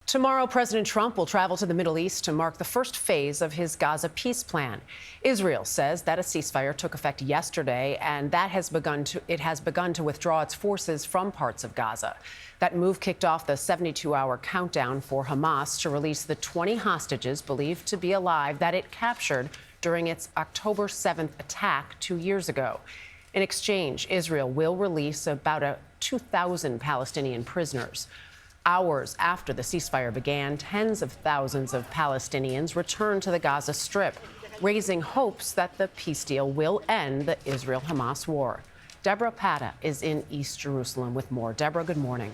Tomorrow, President Trump will travel to the Middle East to mark the first phase of his Gaza peace plan. Israel says that a ceasefire took effect yesterday, and it has begun to withdraw its forces from parts of Gaza. That move kicked off the 72-hour countdown for Hamas to release the 20 hostages believed to be alive that it captured during its October 7th attack 2 years ago. In exchange, Israel will release about 2,000 Palestinian prisoners. Hours after the ceasefire began, tens of thousands of Palestinians returned to the Gaza Strip, raising hopes that the peace deal will end the Israel-Hamas war. Deborah Pata is in East Jerusalem with more. Deborah, good morning.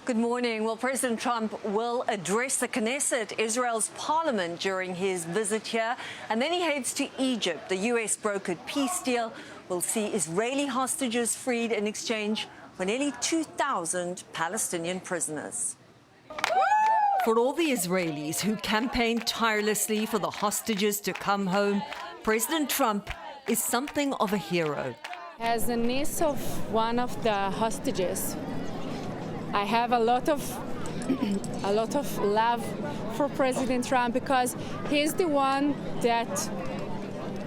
Good morning. Well, President Trump will address the Knesset, Israel's parliament, during his visit here. And then he heads to Egypt. The U.S.-brokered peace deal will see Israeli hostages freed in exchange for nearly 2,000 Palestinian prisoners. For all the Israelis who campaigned tirelessly for the hostages to come home, President Trump is something of a hero. As a niece of one of the hostages, I have a lot of love for President Trump because he's the one that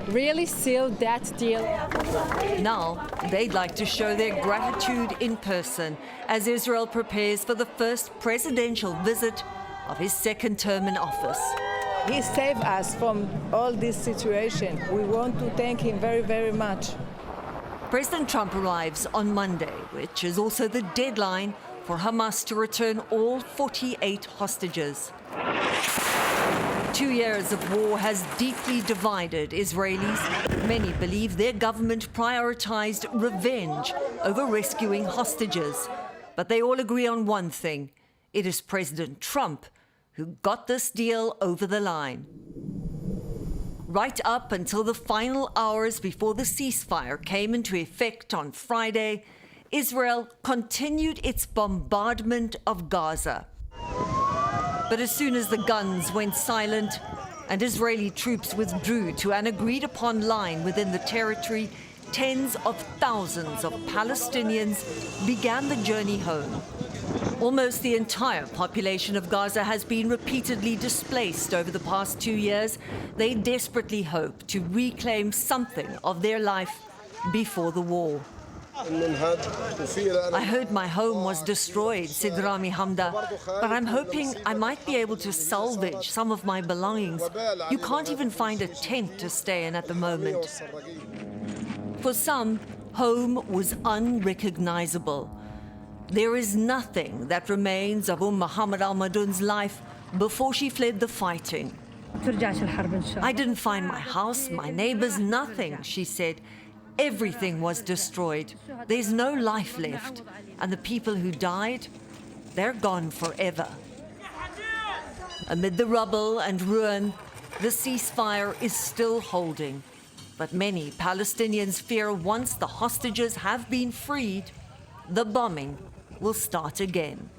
really sealed that deal. Now, they'd like to show their gratitude in person as Israel prepares for the first presidential visit of his second term in office. He saved us from all this situation. We want to thank him very, very much. President Trump arrives on Monday, which is also the deadline for Hamas to return all 48 hostages. 2 years of war has deeply divided Israelis. Many believe their government prioritized revenge over rescuing hostages. But they all agree on one thing. It is President Trump who got this deal over the line. Right up until the final hours before the ceasefire came into effect on Friday, Israel continued its bombardment of Gaza. But as soon as the guns went silent and Israeli troops withdrew to an agreed-upon line within the territory, tens of thousands of Palestinians began the journey home. Almost the entire population of Gaza has been repeatedly displaced over the past 2 years. They desperately hope to reclaim something of their life before the war. I heard my home was destroyed, said Rami Hamda, but I'm hoping I might be able to salvage some of my belongings. You can't even find a tent to stay in at the moment. For some, home was unrecognizable. There is nothing that remains of Muhammad al-Madun's life before she fled the fighting. I didn't find my house, my neighbors, nothing, she said. Everything was destroyed. There's no life left. And the people who died, they're gone forever. Amid the rubble and ruin, the ceasefire is still holding. But many Palestinians fear once the hostages have been freed, the bombing will start again.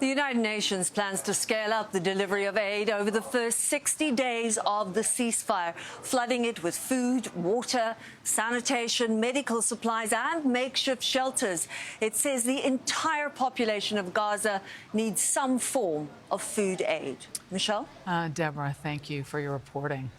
The United Nations plans to scale up the delivery of aid over the first 60 days of the ceasefire, flooding it with food, water, sanitation, medical supplies and makeshift shelters. It says the entire population of Gaza needs some form of food aid. Michelle? Deborah, thank you for your reporting.